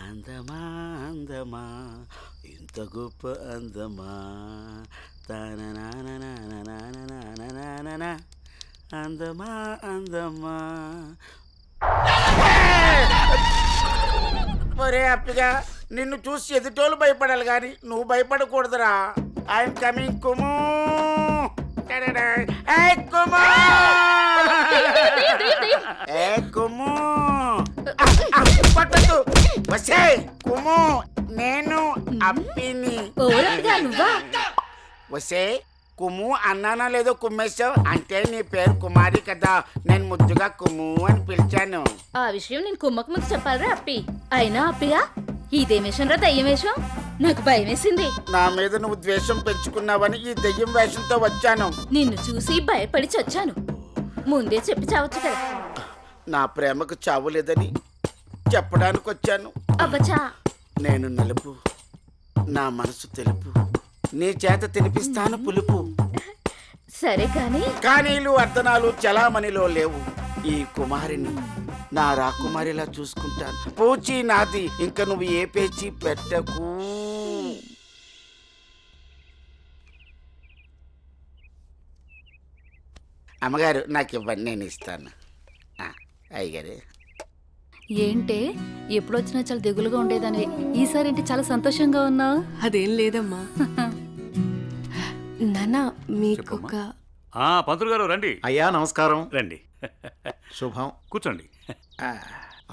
అందమా అందమా ఇంత గొప్ప అందమా తాననాననాననాననాననా అందమా అందమా. ఒరే అప్పిగా, నిన్ను చూసి ఎదుటోళ్ళు భయపడాలి కానీ నువ్వు భయపడకూడదురా. I'm coming కుము. కుము పట్టదు వసే కుము. నేను అప్పిని. వసే కుము అన్నానా లేదో కుమ్మేశావు అంటే నీ పేరు కుమారి కదా, నేను ముద్దుగా కుము అని పిలిచాను. ఆ విషయం నేను కుమ్మకు ముందు చెప్పాలరా అప్పి. అయినా అప్పిగా ఇదేం వేషం రా, దయ్యం వేషం. నాకు భయం వేసింది. నా మీద నువ్వు ద్వేషం పెంచుకున్నావని ఈ దెయ్యం వేషంతో వచ్చాను. నిన్ను చూసి భయపడి చచ్చాను. ముందే చెప్పి చావచ్చు కదా. నా ప్రేమకు చావు లేదని చెప్పడానికి వచ్చాను. అబ్బచా, నేను నలుపు, నా మనసు తెలుపు, నీ చేత తినిపిస్తాను పులుపు. సరే కాని కానీలు అర్ధనాలు చలామణిలో లేవు. ఈ కుమారిని నా రాకుమారిలా చూసుకుంటాను. పూచి నాది, ఇంక నువ్వు ఏ పేచి పెట్టకు. అమ్మగారు నాకు ఇవ్వండి, నేను ఇస్తాను. అయ్యగారు ఏంటే ఎప్పుడొచ్చినా చాలా దిగులుగా ఉండేదాన్ని, ఈసారి ఏంటి చాలా సంతోషంగా ఉన్నావు? అదేం లేదమ్మా. నాన్న మీకొక పంతులు గారు రండి. అయ్యా నమస్కారం. రండి, శుభం. కూర్చోండి.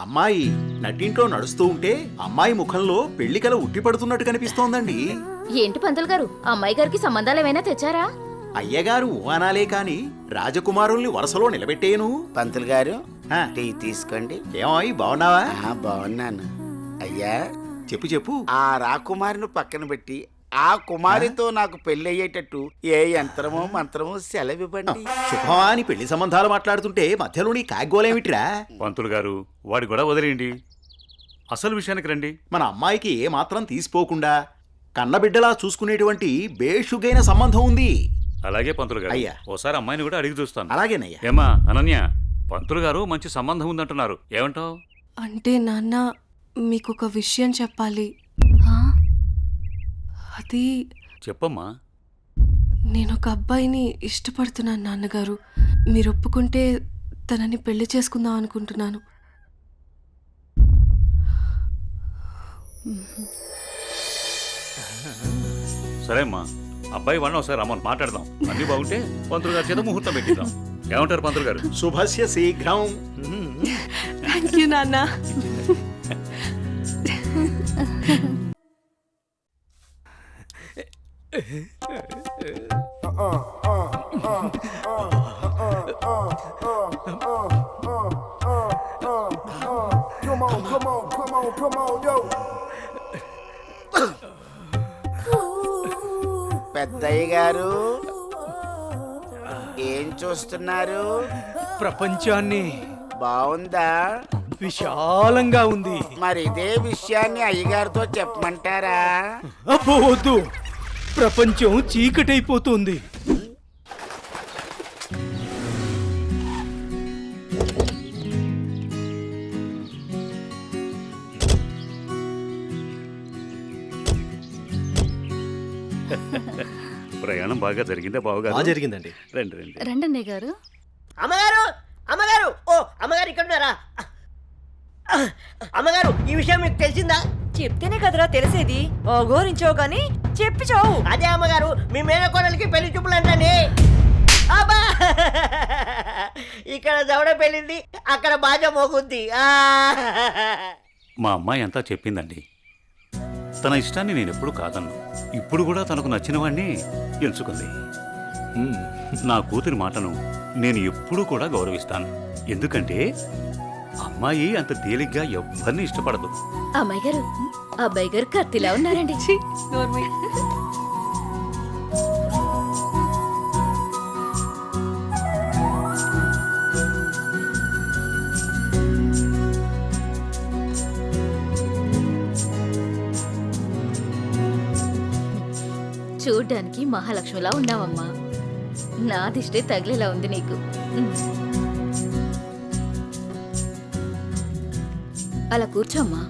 అమ్మాయి నట్టింట్లో నడుస్తూ ఉంటే అమ్మాయి ముఖంలో పెళ్లికల ఉట్టి పడుతున్నట్టు కనిపిస్తోందండి. ఏంటి పంతులు గారు, అమ్మాయి గారికి సంబంధాలు ఏమైనా తెచ్చారా? అయ్యగారు ఊహనాలే కాని రాజకుమారుల్ని వరుసలో నిలబెట్టేను. పంతులు గారు టీ తీసుకోండి. ఏమాయి బాగున్నావా? బాగున్నాను. అయ్యా చెప్పు చెప్పు. ఆ రాకుమారిని పక్కన పెట్టి ఆ కుమారితో నాకు పెళ్లి అయ్యేటట్టు ఏ యంత్రమో మంత్రమో సెలవివ్వండి. శుభమా అని పెళ్లి సంబంధాలు మాట్లాడుతుంటే మధ్యలో నీ కాగ్గోలేమిట్రా? పంతులు గారు వాడి కూడా వదిలేయండి, అసలు విషయానికి రండి. మన అమ్మాయికి ఏ మాత్రం తీసిపోకుండా కన్నబిడ్డలా చూసుకునేటువంటి బేషుగైన సంబంధం ఉంది. అలాగే పంతులు గారు, అయ్యా ఓసారి అమ్మాయిని కూడా అడిగి చూస్తాను. అలాగేనయ్యా. ఏమా అనన్య, పంతులు గారు మంచి సంబంధం ఉందంటున్నారు, ఏమంటావు? అంటే నాన్న మీకొక విషయం చెప్పాలి. అది చెప్పమ్మా. నేను ఒక అబ్బాయిని ఇష్టపడుతున్నాను నాన్నగారు. మీరు ఒప్పుకుంటే తనని పెళ్లి చేసుకుందాం అనుకుంటున్నాను. సరే అమ్మా, అబ్బాయి వాళ్ళని ఒకసారి రమ్మని మాట్లాడదాం. అన్ని బాగుంటే పంతులు గారి చేత ముహూర్తం పెట్టిద్దాం. ఏమంటారు పంతులు గారు? శుభస్య శీఘ్రం. థ్యాంక్ యూ నాన్న. పెద్దయ్య గారు ఏం చూస్తున్నారు? ప్రపంచాన్ని. బాగుందా? విశాలంగా ఉంది. మరి ఇదే విషయాన్ని అయ్యగారితో చెప్పమంటారా? అబ్బో వద్దు, ప్రపంచం చీకటైపోతుంది. ప్రయాణం బాగా జరిగిందా బావగారు? జరిగిందండి. రండి రండి. రండి గారు. అమ్మగారు, అమ్మగారు, ఓ అమ్మగారు ఇక్కడ ఉన్నారా? అమ్మగారు, ఈ విషయం మీకు తెలిసిందా? చెప్తేనే కదరా తెలిసేది. ఓగోరించో గాని చెప్పి చావు. అదే అమ్మగారు, మీ మేనకోడలికి పెళ్లి చూపులు అంటండి. అబ్బా, ఇక్కడ దవడ పెళ్ళింది, అక్కడ బాజ మోగుద్ది. మా అమ్మాయి అంతా చెప్పిందండి. తన ఇష్టాన్ని నేను ఎప్పుడు కాదన్ను. ఇప్పుడు కూడా తనకు నచ్చిన వాడిని ఎంచుకుంది. నా కూతురి మాటను నేను ఎప్పుడూ కూడా గౌరవిస్తాను. ఎందుకంటే అమ్మాయి అంత తేలిగ్గా ఎవ్వరిని ఇష్టపడదు. అమ్మాయి గారు, అబ్బాయి గారు కత్తిలా ఉన్నారండి. చూడ్డానికి మహాలక్ష్మిలా ఉన్నావమ్మా. నా దిష్టే తగిలేలా ఉంది నీకు. అలా కూర్చోమ్మా.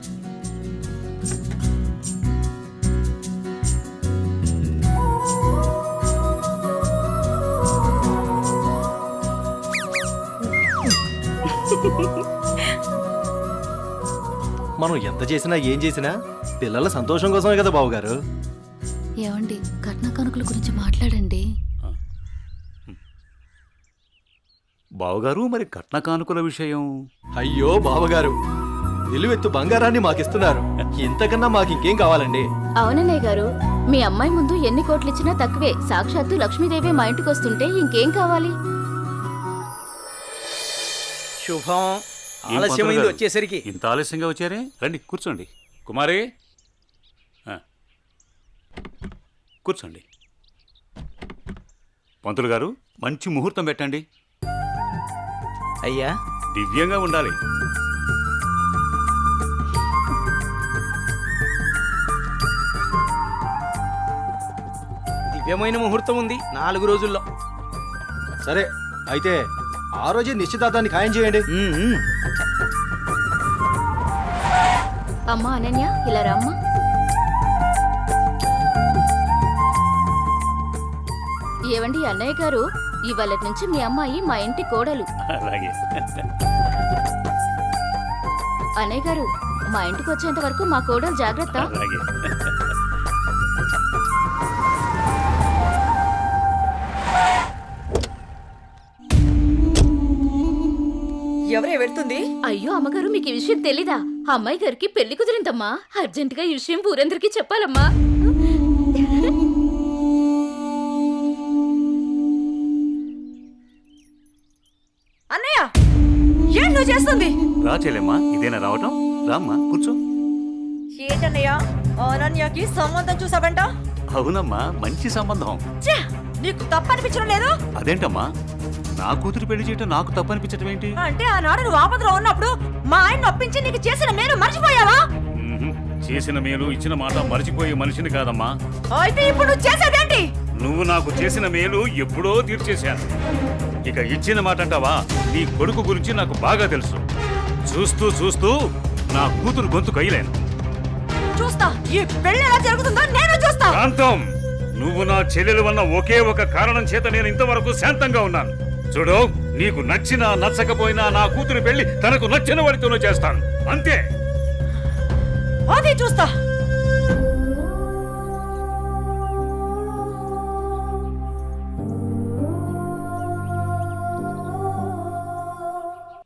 మనం ఎంత చేసినా ఏం చేసినా పిల్లల సంతోషం కోసమే కదా బావగారు. ఏమండి కట్న కానుకల గురించి మాట్లాడండి. బావగారు మరి కట్న కానుకల విషయం అయ్యో బావగారు, నిలువెత్తు బంగారాన్ని మాకిస్తున్నారు. ఇంతకన్నా మాకింకేం కావాలండి? అవునన్నయ్య గారు, మీ అమ్మాయి ముందు ఎన్ని కోట్లు ఇచ్చినా తక్కువే. సాక్షాత్తు లక్ష్మీదేవి మా ఇంటికి వస్తుంటే ఇంకేం కావాలి? శుభం. ఏం ఆలస్యమైంది పంతులు గారు? వచ్చేసరికి. ఇంత ఆలస్యంగా వచ్చారే, రండి కూర్చోండి. కుమారి ఆ, కూర్చోండి. పంతులు గారు మంచి ముహూర్తం పెట్టండి. అయ్యా, దివ్యంగా ఉండాలి. దివ్యమైన ముహూర్తం ఉంది 4 రోజుల్లో. సరే అయితే ఆ రోజే నిశ్చితార్థాన్ని ఖాయం చేయండి. అమ్మా అనన్య, ఇలా రామ్మా. ఏవండి అన్నయ్య గారు, ఇవాళ నుంచి మీ అమ్మాయి మా ఇంటి కోడలు. అలాగే. అన్నయ్య గారు, మా ఇంటికి వచ్చేంత వరకు మా కోడలు జాగ్రత్త. అలాగే. ఎవరే వెళ్తుంది? అయ్యో అమ్మగారు, మీకు ఈ విషయం తెలీదా? అమ్మాయి గారికి పెళ్లి కుదిరిందమ్మా. అర్జెంటుగా ఈ విషయం ఊరందరికీ చెప్పాలమ్మా. అన్నయ్య, ఏం నువ్వు చేస్తుంది? రా చెల్లెమ్మా, ఇదేనా రావటం? రామ్మా కూర్చో. ఏంటన్నయ్య, అనన్యకి సంబంధం చూసావంట? అవునమ్మా, మంచి సంబంధం. ఛే, నీకు తప్పనిపించడం లేదు? అదేంటమ్మా, నా కూతురు పెళ్లి చేయటం నాకు తప్పనిపించటం ఏంటి? అంటే ఆనాడు నువ్వు ఆపదలో ఉన్నప్పుడు మా ఆయన ఒప్పించి నీకు చేసిన మేలు మర్చిపోయావా? మ్మ్హ్. చేసిన మేలు ఇచ్చిన మాట మర్చిపోయే మనిషిని కాదమ్మా. అయితే ఇప్పుడు నువ్వు చేసేదేంటి? నువ్వు నాకు చేసిన మేలు ఎప్పుడో తీర్చేశాను. ఇక ఇచ్చిన మాట అంటావా? నీ కొడుకు గురించి నాకు బాగా తెలుసు. చూస్తూ చూస్తూ నా కూతురు గొంతు కయ్యలేను. చూస్తా, ఈ పెళ్లి ఎలా జరుగుతుందో నేను చూస్తా. శాంతం, నువ్వు నా చెల్లెలు వల్ల ఒకే ఒక కారణం చేత నేను ఇంతవరకు శాంతంగా ఉన్నాను. చూడు, నీకు నచ్చినా నచ్చకపోయినా నా కూతురు పెళ్లి తనకు నచ్చిన వాడితోనూ చేస్తాను, అంతే. అది చూస్తా.